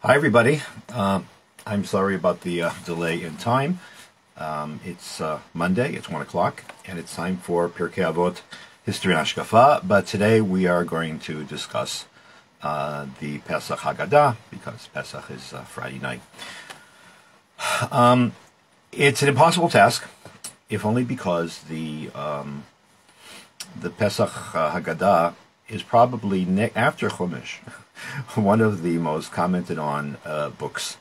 Hi, everybody. I'm sorry about the delay in time. It's Monday, it's 1 o'clock, and it's time for Pirkei Avot, History and Hashkafa. But today we are going to discuss the Pesach Hagaddah, because Pesach is Friday night. It's an impossible task, if only because the Pesach Hagaddah is probably after Chumash, one of the most commented on books,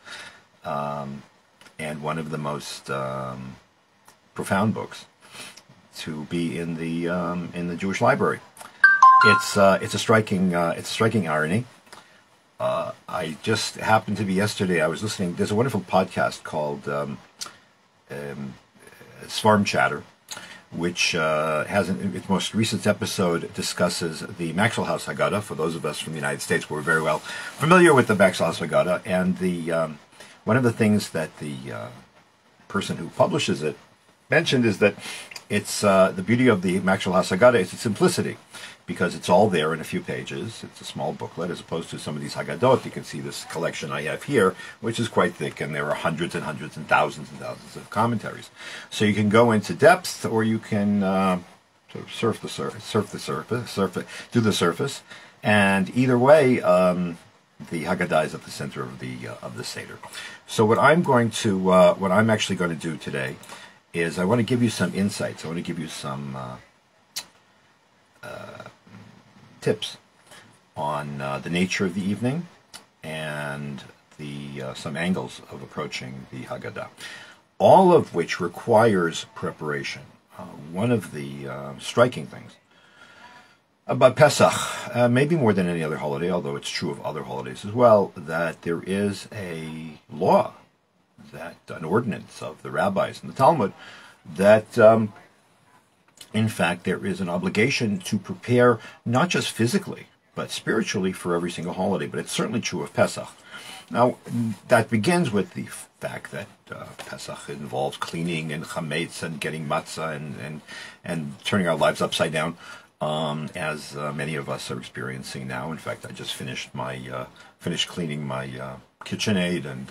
and one of the most profound books to be in the Jewish library. It's a striking irony. I just happened to be yesterday. I was listening. There's a wonderful podcast called Svarm Chatter, which has its most recent episode discusses the Maxwell House Hagaddah. For those of us from the United States, we're very well familiar with the Maxwell House Hagaddah, and the one of the things that the person who publishes it mentioned is that it's the beauty of the Maxwell House Hagaddah is its simplicity, because it's all there in a few pages. It's a small booklet, as opposed to some of these Haggadot. You can see this collection I have here, which is quite thick, and there are hundreds and hundreds and thousands of commentaries. So you can go into depth, or you can sort of surf the surface, do the surface, and either way, the Haggadah is at the center of the Seder. So what I'm actually going to do today is I want to give you some insights. I want to give you some tips on the nature of the evening and some angles of approaching the Haggadah, all of which requires preparation. One of the striking things about Pesach, maybe more than any other holiday, although it's true of other holidays as well, that there is a law, an ordinance of the rabbis and the Talmud, that in fact, there is an obligation to prepare not just physically, but spiritually for every single holiday. But it's certainly true of Pesach. Now, that begins with the fact that Pesach involves cleaning and chametz and getting matzah and turning our lives upside down, as many of us are experiencing now. In fact, I just finished cleaning my KitchenAid and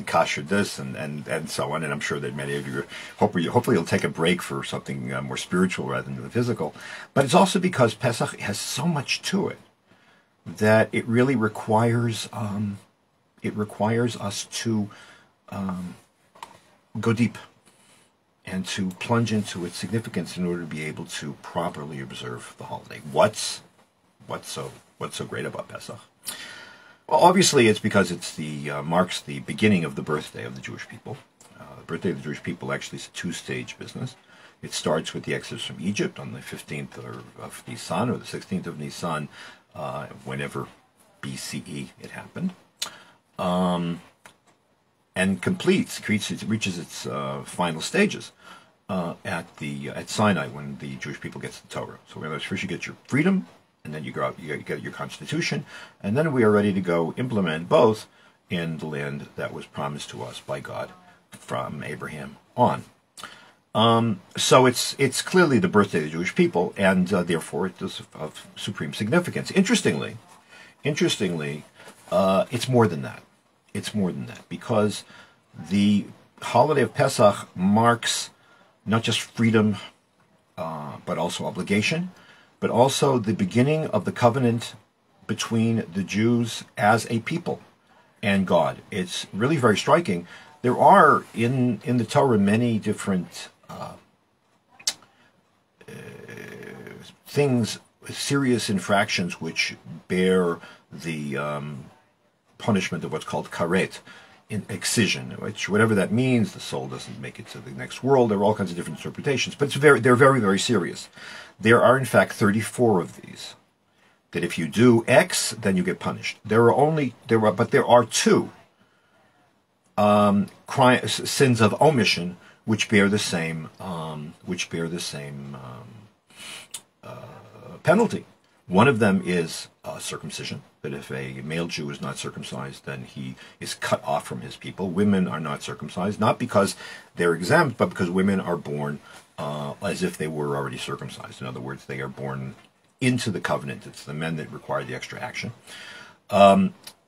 kashered this and so on, and I'm sure that many of you hopefully you'll take a break for something more spiritual rather than the physical. But it's also because Pesach has so much to it that it really requires us to go deep and to plunge into its significance in order to be able to properly observe the holiday. What's so great about Pesach? Well, obviously, it's because it's marks the beginning of the birthday of the Jewish people. The birthday of the Jewish people actually is a two-stage business. It starts with the exodus from Egypt on the 15th of Nisan, or the 16th of Nisan, whenever BCE it happened, and reaches its final stages at Sinai, when the Jewish people gets the Torah. So first you get your freedom, and then you go out, you get your constitution, and then we are ready to go implement both in the land that was promised to us by God from Abraham on. So it's clearly the birthday of the Jewish people, and therefore it is of supreme significance. Interestingly, it's more than that. It's more than that, because the holiday of Pesach marks not just freedom, but also obligation, but also the beginning of the covenant between the Jews as a people and God. It's really very striking. There are in the Torah many different things, serious infractions, which bear the punishment of what's called karet, in excision, which, whatever that means, the soul doesn't make it to the next world. There are all kinds of different interpretations, but they're very, very serious. There are, in fact, 34 of these, that if you do X, then you get punished. But there are two sins of omission which bear the same penalty. One of them is circumcision, that if a male Jew is not circumcised, then he is cut off from his people. Women are not circumcised, not because they're exempt, but because women are born as if they were already circumcised. In other words, they are born into the covenant. It's the men that require the extra action.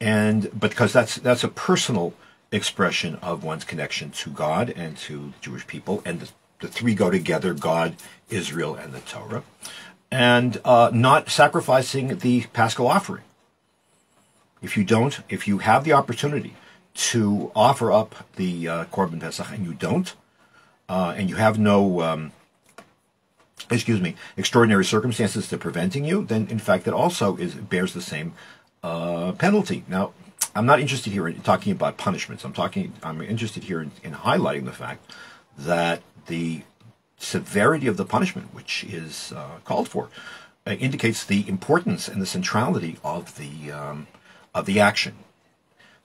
and because that's a personal expression of one's connection to God and to the Jewish people, and the three go together: God, Israel, and the Torah, and not sacrificing the Paschal offering. If you have the opportunity to offer up the Korban Pesach and you don't, and you have no, extraordinary circumstances to preventing you, then in fact that also bears the same penalty. Now, I'm not interested here in talking about punishments. I'm interested here in highlighting the fact that the severity of the punishment, which is called for, indicates the importance and the centrality of the action.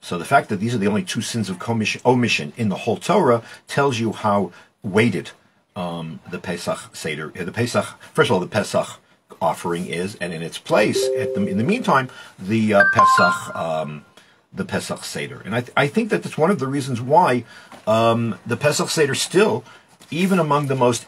So the fact that these are the only two sins of omission in the whole Torah tells you how weighted the Pesach Seder, first of all, the Pesach offering is, and in its place, in the meantime, the Pesach Seder. And I think that that's one of the reasons why the Pesach Seder still, even among the most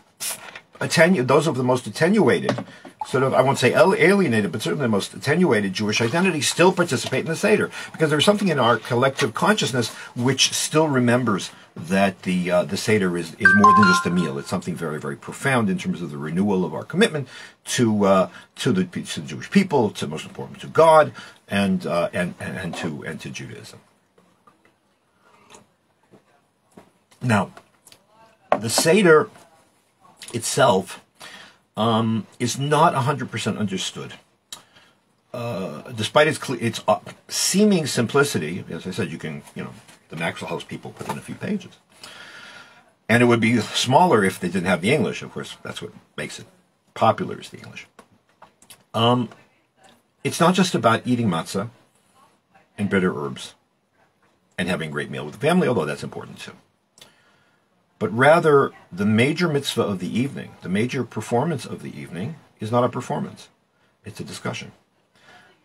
those of the most attenuated, sort of, I won't say alienated, but certainly the most attenuated Jewish identity, still participate in the Seder, because there's something in our collective consciousness which still remembers that the Seder is more than just a meal. It's something very, very profound in terms of the renewal of our commitment to the Jewish people, to most important to God, and to Judaism. Now, the Seder itself is not 100% understood. Despite its seeming simplicity, as I said, the Maxwell House people put in a few pages. And it would be smaller if they didn't have the English. Of course, that's what makes it popular, is the English. It's not just about eating matzah and bitter herbs and having a great meal with the family, although that's important too. But rather, the major mitzvah of the evening, the major performance of the evening, is not a performance. It's a discussion.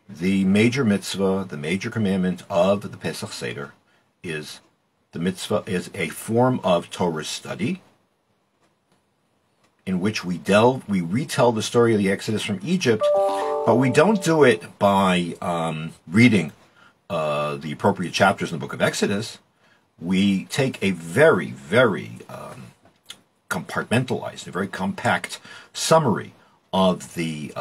The major mitzvah, the major commandment of the Pesach Seder is a form of Torah study in which we retell the story of the Exodus from Egypt, but we don't do it by reading the appropriate chapters in the book of Exodus. We take a very, very compartmentalized, a very compact summary of the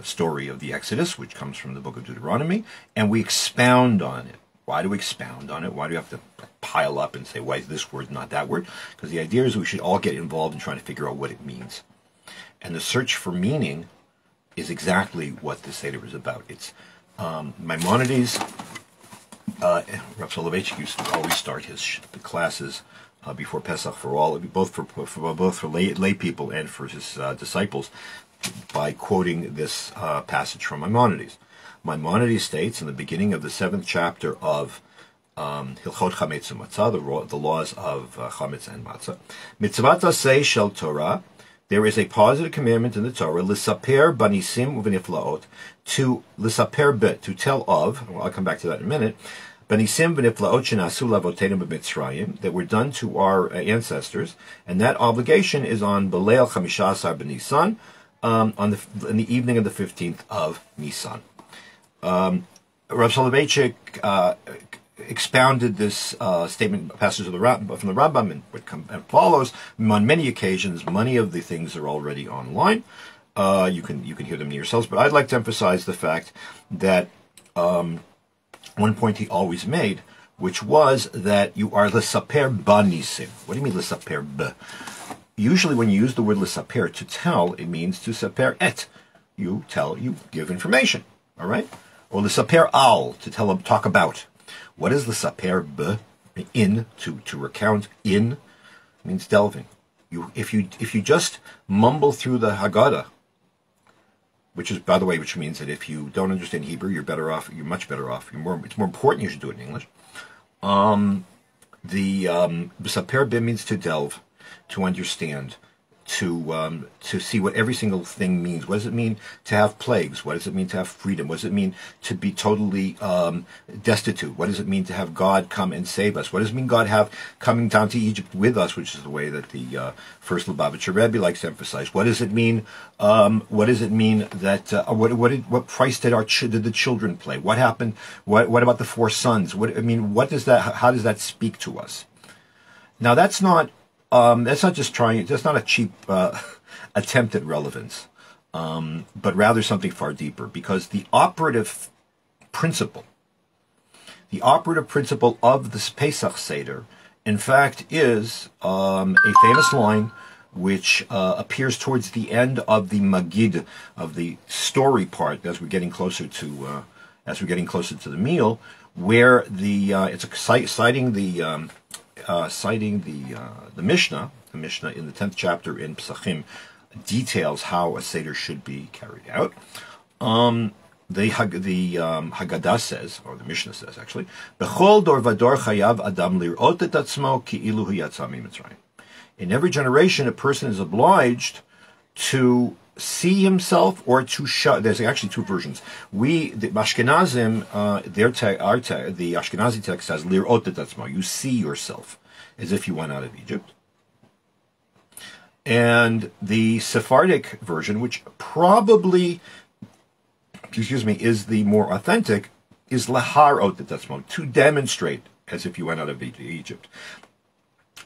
story of the Exodus, which comes from the book of Deuteronomy, and we expound on it. Why do we expound on it? Why do we have to pile up and say, why is this word not that word? Because the idea is we should all get involved in trying to figure out what it means. And the search for meaning is exactly what the Seder is about. It's Maimonides. Rav Soloveitchik used to always start the classes before Pesach both for lay people and for his disciples, by quoting this passage from Maimonides. Maimonides states in the beginning of the 7th chapter of Hilchot Chametz and Matzah, the laws of Chametz and Matzah, Mitzvat Aseh Shel Torah, there is a positive commandment in the Torah, L'saper banisim u'v'niflaot, to tell of, well, I'll come back to that in a minute, banisim v'niflaot shenasu lavoteinu b'Mitzrayim, that were done to our ancestors, and that obligation is on Beleil Chamishasar b'Nisan, in the evening of the 15th of Nisan. Rav Soloveitchik expounded this statement, passage from the Rambam, and what follows. On many occasions, many of the things are already online. You can hear them yourselves, but I'd like to emphasize the fact that one point he always made, which was that you are l'saper banisim. What do you mean l'saper b? Usually when you use the word l'saper, to tell, it means to saper et. You give information, all right? Or l'saper al, to talk about. What is l'saper b? In, to recount in, means delving. If you just mumble through the Hagaddah, which means that if you don't understand Hebrew, you're better off. You're much better off. It's more important. You should do it in English. The l'saper b means to delve, to understand, to see what every single thing means. What does it mean to have plagues? What does it mean to have freedom? What does it mean to be totally destitute? What does it mean to have God come and save us? What does it mean God have coming down to Egypt with us, which is the way that the first Lubavitcher Rebbe likes to emphasize? What does it mean? What does it mean that what price did the children play? What happened? What about the four sons? What does that? How does that speak to us? Now that's not just trying. That's not a cheap attempt at relevance, but rather something far deeper. Because the operative principle of this Pesach Seder, in fact, is a famous line which appears towards the end of the Magid, of the story part, as we're getting closer to the meal, where it's citing the Mishnah. The Mishnah in the 10th chapter in Pesachim details how a Seder should be carried out. The Hagaddah says, or the Mishnah says actually, Bechol dor vador chayav adam lirot et atzmo ki'ilu hu yatsa miMitzrayim. In every generation, a person is obliged to see himself or to show. There's actually two versions. The Ashkenazim, the Ashkenazi text says lirot et atzmo. You see yourself as if you went out of Egypt. And the Sephardic version, which probably, is the more authentic, is laharot et atzmo, to demonstrate as if you went out of Egypt.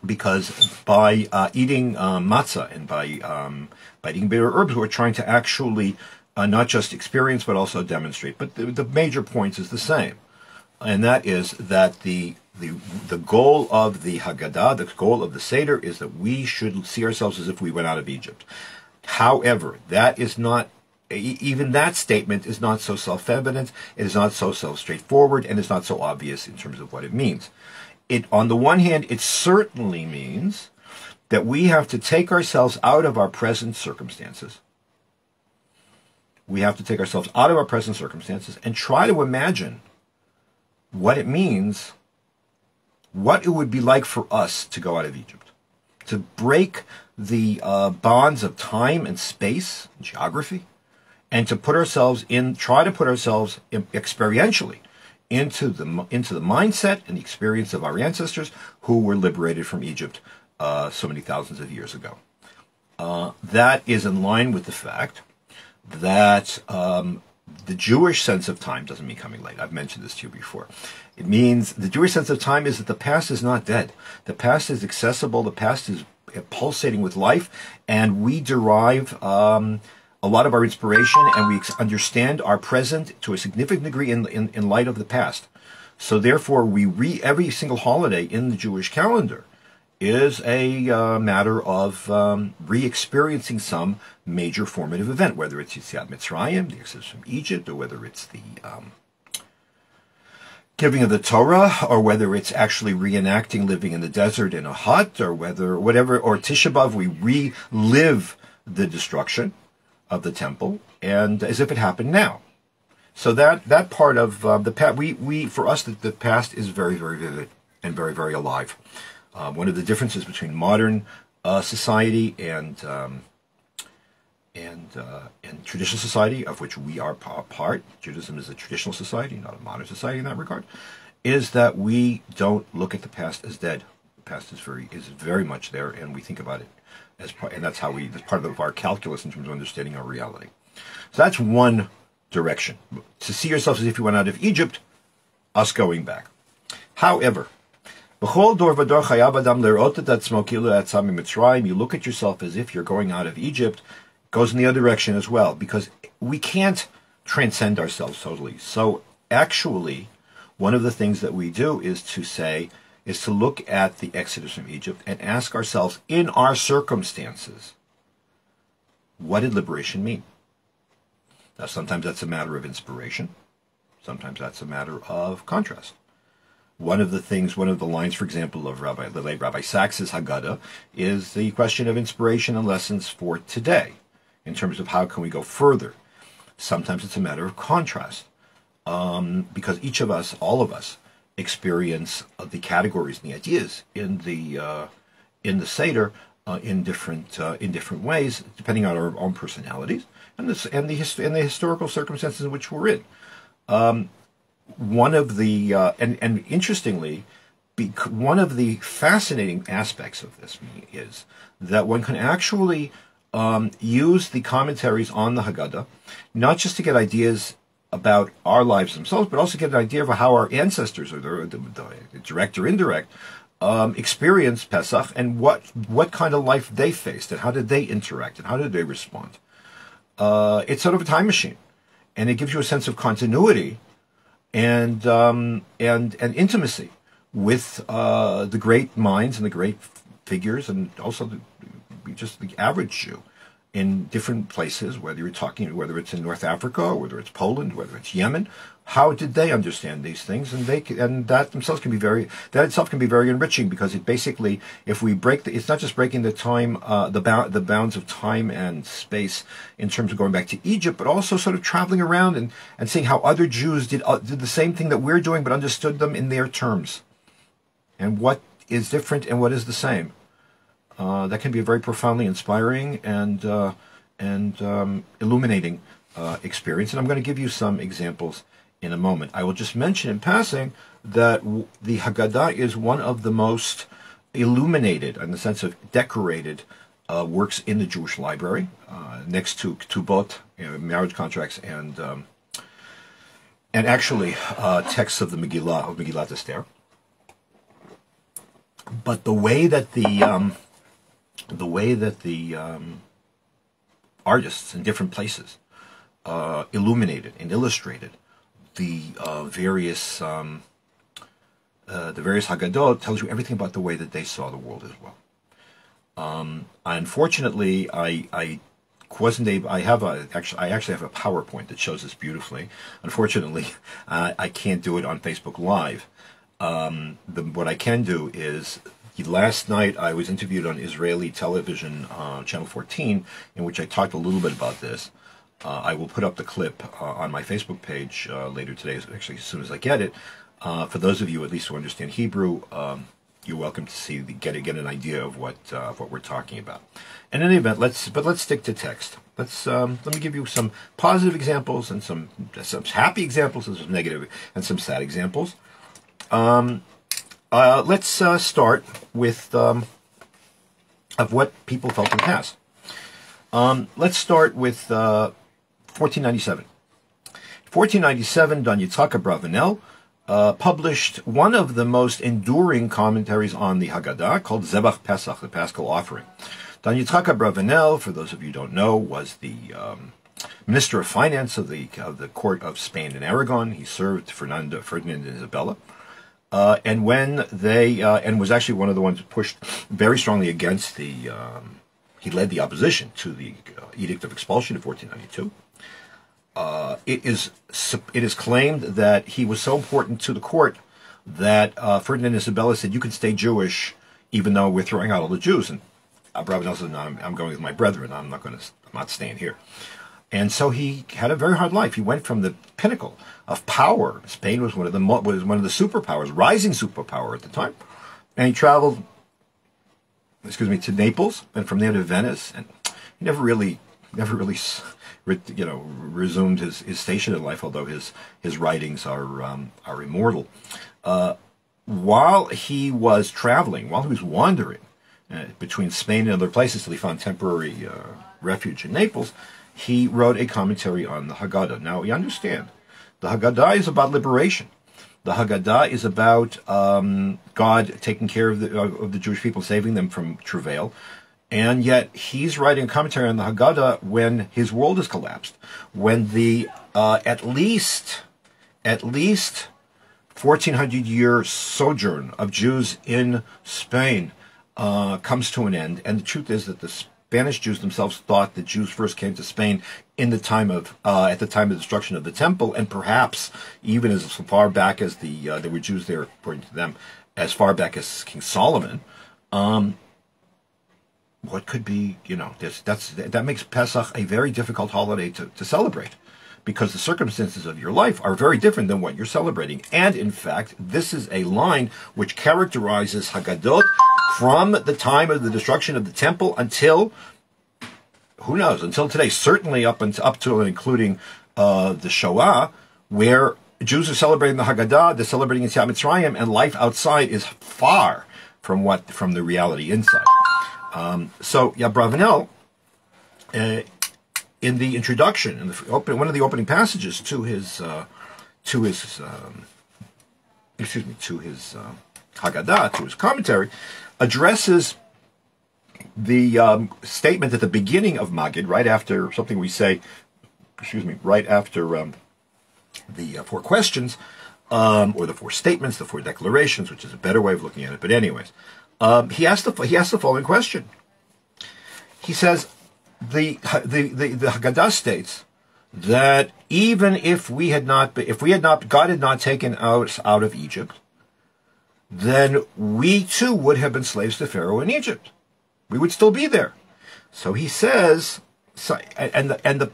Because by eating matzah and by eating bitter herbs, we're trying to actually not just experience but also demonstrate. But the major point is the same, and that is that the goal of the Haggadah, the goal of the Seder, is that we should see ourselves as if we went out of Egypt. However, that is not. Even that statement is not so self-evident. It is not so straightforward, and it's not so obvious in terms of what it means. On the one hand, it certainly means that we have to take ourselves out of our present circumstances. We have to take ourselves out of our present circumstances and try to imagine what it means, what it would be like for us to go out of Egypt, to break the bonds of time and space, and geography, and to try to put ourselves experientially into the mindset and the experience of our ancestors who were liberated from Egypt so many thousands of years ago. That is in line with the fact that the Jewish sense of time doesn't mean coming late. I've mentioned this to you before. It means the Jewish sense of time is that the past is not dead. The past is accessible. The past is pulsating with life, and we derive a lot of our inspiration, and we understand our present to a significant degree in light of the past. So therefore, every single holiday in the Jewish calendar is a matter of re-experiencing some major formative event, whether it's Yetziat Mitzrayim, the exodus from Egypt, or whether it's the giving of the Torah, or whether it's actually reenacting living in the desert in a hut, or or Tisha B'Av, we relive the destruction of the temple, and as if it happened now. So that part of the past, for us, the past is very, very vivid and very, very alive. One of the differences between modern society and traditional society, of which we are part, Judaism is a traditional society, not a modern society in that regard, is that we don't look at the past as dead. The past is very much there, and we think about it and that's part of our calculus in terms of understanding our reality. So that's one direction. To see yourself as if you went out of Egypt, us going back. However, you look at yourself as if you're going out of Egypt, goes in the other direction as well, because we can't transcend ourselves totally. So actually, one of the things that we do is to look at the exodus from Egypt and ask ourselves, in our circumstances, what did liberation mean? Now, sometimes that's a matter of inspiration. Sometimes that's a matter of contrast. One of the lines, for example, of the late Rabbi Sachs's Hagaddah is the question of inspiration and lessons for today, in terms of how can we go further. Sometimes it's a matter of contrast, because each of us, all of us, experience the categories and the ideas in the Seder in different ways, depending on our own personalities and the historical circumstances in which we're in. One of the and interestingly, one of the fascinating aspects of this is that one can actually use the commentaries on the Haggadah not just to get ideas about our lives themselves, but also get an idea of how our ancestors, or the direct or indirect, experienced Pesach, and what kind of life they faced, and how did they interact, and how did they respond. It's sort of a time machine, and it gives you a sense of continuity and intimacy with the great minds and the great figures, and also just the average Jew in different places, whether it's in North Africa, or whether it's Poland, whether it's Yemen. How did they understand these things? And that itself can be very enriching, because it basically, if we break it's not just breaking the time, the bounds of time and space in terms of going back to Egypt, but also sort of traveling around and seeing how other Jews did the same thing that we're doing, but understood them in their terms, and what is different and what is the same. That can be a very profoundly inspiring and illuminating experience. And I'm going to give you some examples in a moment. I will just mention in passing that the Haggadah is one of the most illuminated, in the sense of decorated, works in the Jewish library, next to Ketubot, marriage contracts, and actually texts of the Megillah, of Megillat Esther. But the way that the artists in different places illuminated and illustrated the various Haggadot tells you everything about the way that they saw the world as well. Unfortunately, I wasn't able. I actually have a PowerPoint that shows this beautifully. Unfortunately, I can't do it on Facebook Live. What I can do is, last night I was interviewed on Israeli television, Channel 14, in which I talked a little bit about this. I will put up the clip on my Facebook page later today, actually as soon as I get it. For those of you at least who understand Hebrew, you're welcome to get an idea of what we're talking about. In any event, let's stick to text. Let me give you some positive examples and some happy examples and some negative and some sad examples. Let's start with of what people felt in the past. Let's start with 1497. 1497, Don Yitzhak Abravanel published one of the most enduring commentaries on the Haggadah, called Zebach Pesach, the Paschal Offering. Don Yitzhak Abravanel, for those of you who don't know, was the Minister of Finance of the court of Spain and Aragon. He served Ferdinand and Isabella. And when and was actually one of the ones who pushed very strongly against he led the opposition to the Edict of Expulsion of 1492. It is claimed that he was so important to the court that Ferdinand and Isabella said, "You can stay Jewish, even though we're throwing out all the Jews." And Abravanel said, "No, I'm going with my brethren. I'm not staying here." And so he had a very hard life. He went from the pinnacle of power. Spain was one of the superpowers, rising superpower at the time. And he traveled, to Naples, and from there to Venice. And he never really, resumed his station in life, although his writings are immortal. While he was traveling, while he was wandering between Spain and other places till he found temporary refuge in Naples, he wrote a commentary on the Haggadah. Now, you understand, the Haggadah is about liberation. The Haggadah is about God taking care of the Jewish people, saving them from travail. And yet, he's writing a commentary on the Haggadah when his world has collapsed, when the at least 1400-year sojourn of Jews in Spain comes to an end. And the truth is that the Spanish Jews themselves thought that Jews first came to Spain in the time of at the time of the destruction of the temple, and perhaps even as far back as there were Jews there, according to them, as far back as King Solomon. What could be, that makes Pesach a very difficult holiday to celebrate, because the circumstances of your life are very different than what you're celebrating. And in fact, this is a line which characterizes Haggadot from the time of the destruction of the temple until, who knows, until today, certainly up to and including the Shoah, where Jews are celebrating the Hagaddah, they're celebrating Yetziat Mitzrayim, and life outside is far from the reality inside. So Abravanel, in the introduction, in one of the opening passages to his Hagaddah, to his commentary, addresses the statement at the beginning of Magid, right after something we say, right after the four questions, or the four statements, the four declarations, which is a better way of looking at it. But anyways, he asked the following question. He says, the Haggadah states that even if God had not taken us out of Egypt, then we too would have been slaves to Pharaoh in Egypt. We would still be there. So he says, the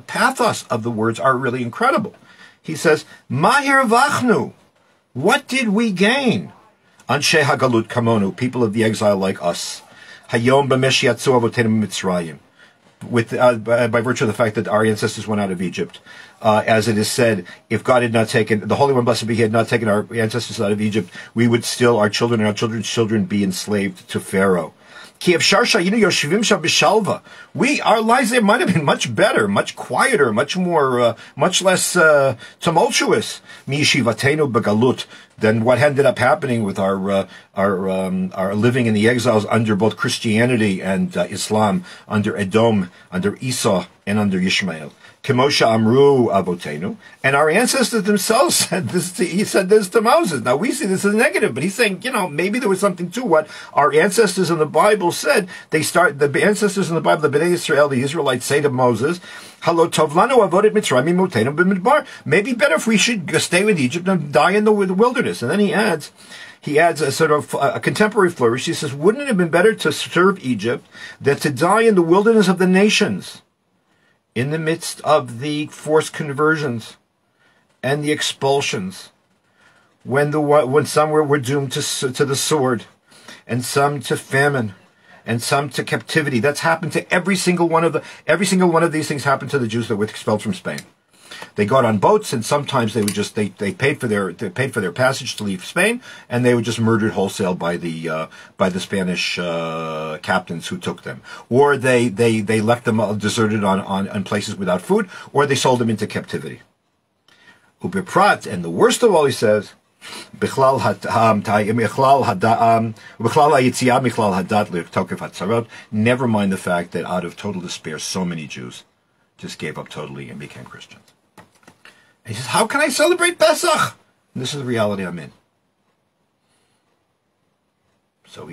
pathos of the words are really incredible. He says, Mahir vachnu, what did we gain? Anshe hagalut kamonu, people of the exile like us. Hayom b'mesh yatzu avotenu mitzrayim, by virtue of the fact that our ancestors went out of Egypt. As it is said, if God had not taken, the Holy One, blessed be He, had not taken our ancestors out of Egypt, we would still, our children and our children's children, be enslaved to Pharaoh. Our lives there might have been much better, much quieter, much less tumultuous than what ended up happening with our living in the exiles under both Christianity and Islam, under Edom, under Esau, and under Ishmael. Kemosha Amru Avotenu, and our ancestors themselves said this. He said this to Moses. Now we see this as negative, but he's saying, maybe there was something to what our ancestors in the Bible said. The ancestors in the Bible, the Bnei Israel, the Israelites, say to Moses, "Halo tovlanu avodet Mitzrayim imotenu b'midbar." Maybe better if we should stay with Egypt and die in the wilderness. And then he adds a sort of a contemporary flourish. He says, "Wouldn't it have been better to serve Egypt than to die in the wilderness of the nations?" In the midst of the forced conversions and the expulsions, when some were doomed to the sword, and some to famine, and some to captivity. That's happened to every single one of these things happened to the Jews that were expelled from Spain. They got on boats, and sometimes they would just they paid for their passage to leave Spain, and they were just murdered wholesale by the Spanish captains who took them, or they left them deserted on places without food, or they sold them into captivity. Ubiprat, and the worst of all, he says, never mind the fact that out of total despair, so many Jews just gave up totally and became Christians. And he says, how can I celebrate Pesach? And this is the reality I'm in. So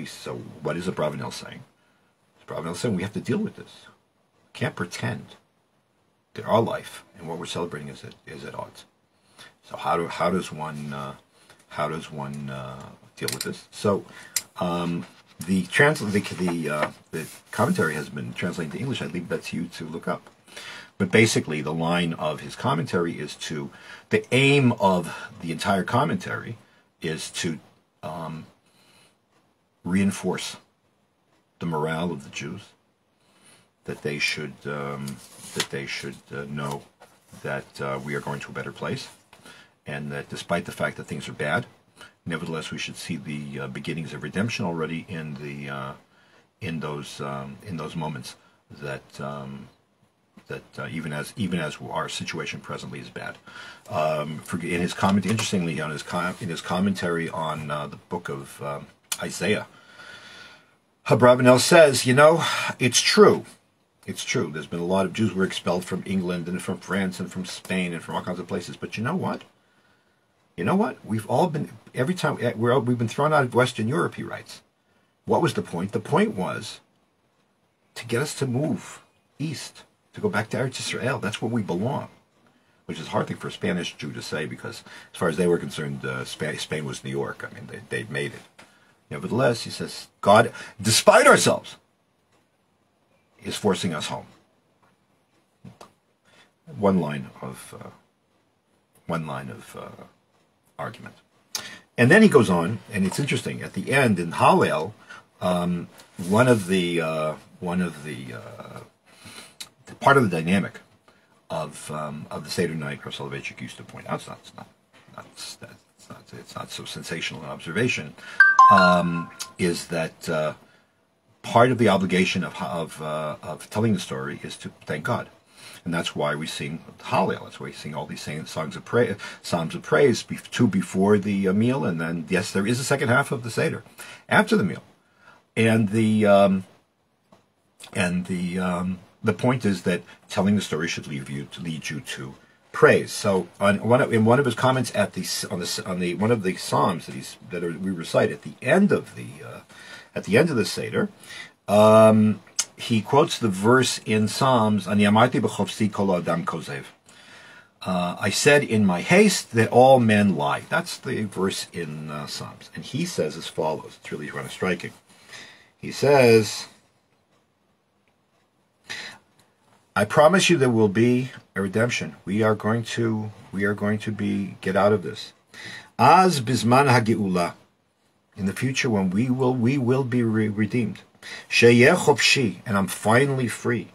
what is Abravanel saying? Abravanel is saying we have to deal with this. We can't pretend that our life and what we're celebrating is at odds. So how does one deal with this? So the commentary has been translated to English. I leave that to you to look up. But basically, the line of his commentary is the aim of the entire commentary is to reinforce the morale of the Jews, that they should know that we are going to a better place, and that despite the fact that things are bad, nevertheless we should see the beginnings of redemption already in those moments that even as our situation presently is bad. In his comment, interestingly, in his commentary on the book of Isaiah, Abravanel says, it's true. It's true. There's been a lot of Jews who were expelled from England and from France and from Spain and from all kinds of places. But you know what? We've all been, every time we've been thrown out of Western Europe, he writes. What was the point? The point was to get us to move east, to go back to Eretz Israel. That's where we belong, which is hardly for a Spanish Jew to say, because as far as they were concerned, Spain was New York. I mean, they'd made it. Nevertheless, he says, God, despite ourselves, is forcing us home. One line of argument. And then he goes on, and it's interesting. At the end in Hallel, one of the part of the dynamic of the Seder night, Rav Soloveitchik used to point out, it's not so sensational an observation, is that part of the obligation of telling the story is to thank God. And that's why we sing Hallel. That's why we sing all these songs of praise, psalms of praise, two before the meal, and then yes, there is a second half of the Seder after the meal. And the point is that telling the story should lead you to praise. So in one of his comments at one of the psalms we recite at the end of the Seder. He quotes the verse in Psalms, "Ani amarti b'chofsi kol adam kozev." I said in my haste that all men lie. That's the verse in Psalms. And he says as follows. It's really kind of striking. He says, "I promise you there will be a redemption. We are going to get out of this. Az bizman hageula, in the future when we will be redeemed. Sheyeh chopshi, and I'm finally free.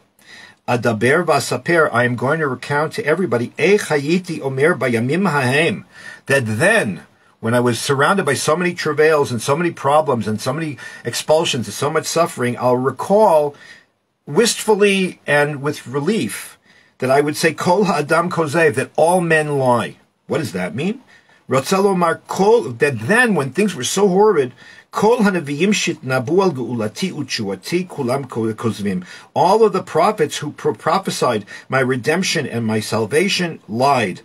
Adaber v'asaper, I am going to recount to everybody, eich hayiti omer bayamim hahem, that then, when I was surrounded by so many travails and so many problems and so many expulsions and so much suffering, I'll recall wistfully and with relief that I would say, kol ha'adam kozev, that all men lie." What does that mean? Ratzalo mar kol, that then, when things were so horrid, Kol hanaviyim shitnabu al geulati u'tshuati kulam kozvim. All of the prophets who prophesied my redemption and my salvation lied,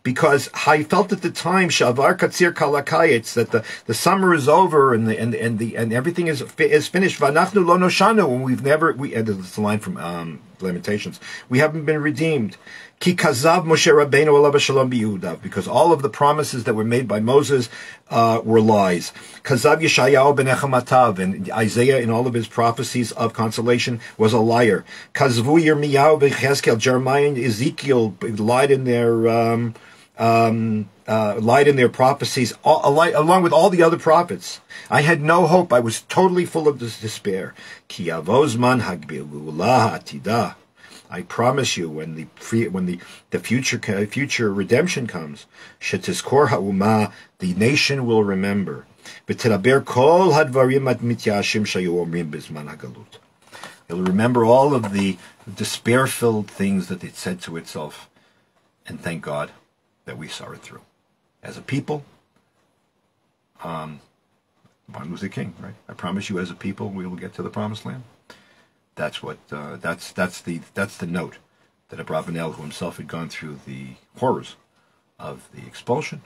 because I felt at the time shavar katzir kalakayitz, that the summer is over and everything is finished. Vanachnu lo noshanu, and it's a line from Lamentations. We haven't been redeemed. Ki kazav Moshe Rabbeinu alav shalom b'Yehudav, because all of the promises that were made by Moses were lies. Kazav Yeshayahu ben Echematav, and Isaiah in all of his prophecies of consolation was a liar. Kazvu Yirmiyahu ben Cheskel, Jeremiah and Ezekiel lied in their prophecies, along with all the other prophets. I had no hope. I was totally full of despair. Ki avozman hagbilah atidah. I promise you, when the future redemption comes, shetizkor ha'umah, the nation will remember. V'telaber kol hadvarim at mityashim shayu omrim bizman hagalut. It'll remember all of the despair-filled things that it said to itself, and thank God that we saw it through. As a people, Martin Luther King, right? I promise you, as a people, we will get to the promised land. That's what that's the note that Abravanel, who himself had gone through the horrors of the expulsion,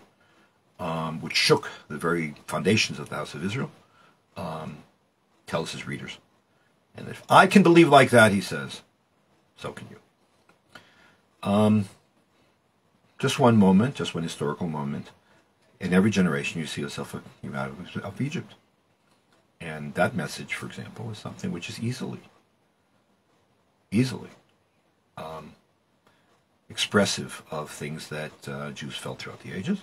which shook the very foundations of the house of Israel, tells his readers. And if I can believe like that, he says, so can you. Just one moment, just one historical moment. In every generation, you see yourself out of Egypt. And that message, for example, is something which is easily expressive of things that Jews felt throughout the ages,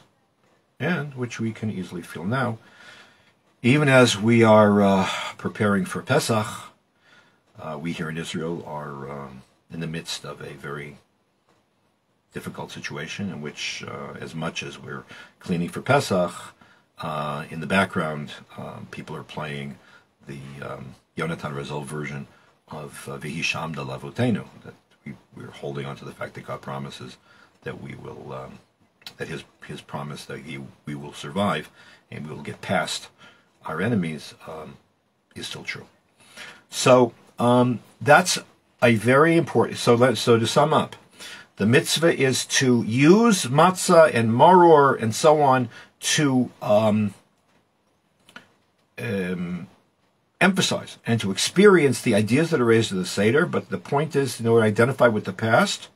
and which we can easily feel now. Even as we are preparing for Pesach, we here in Israel are in the midst of a very difficult situation in which, as much as we're cleaning for Pesach, in the background, people are playing the Yonatan Razel version of V'hi Shamda Lavotenu, that we're holding on to the fact that God promises that we will, that His promise that we will survive and we will get past our enemies is still true. So that's a very important. So to sum up, the mitzvah is to use matzah and maror and so on to emphasize and to experience the ideas that are raised to the Seder, but the point is to identify with the past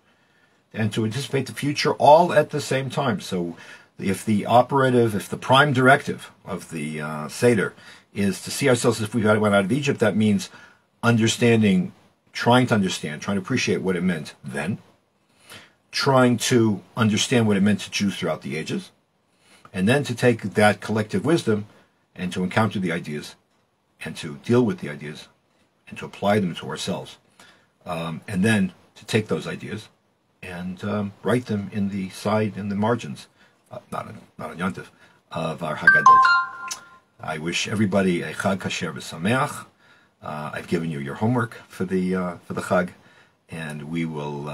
and to anticipate the future all at the same time. So if the prime directive of the Seder is to see ourselves as if we went out of Egypt, that means trying to appreciate what it meant then, trying to understand what it meant to Jews throughout the ages, and then to take that collective wisdom and to encounter the ideas and to deal with the ideas and to apply them to ourselves, and then to take those ideas and write them in the margins, not on Yontif, of our Haggadot. I wish everybody a Chag Kasher v'Sameach. I've given you your homework for the Chag, and we will,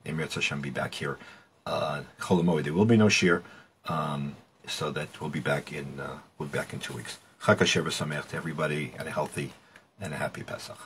Emir Hashem, be back here. Chol HaMoed, there will be no shir, so that we'll be back in 2 weeks. Chag Kasher v'Sameach to everybody, and a healthy and a happy Pesach.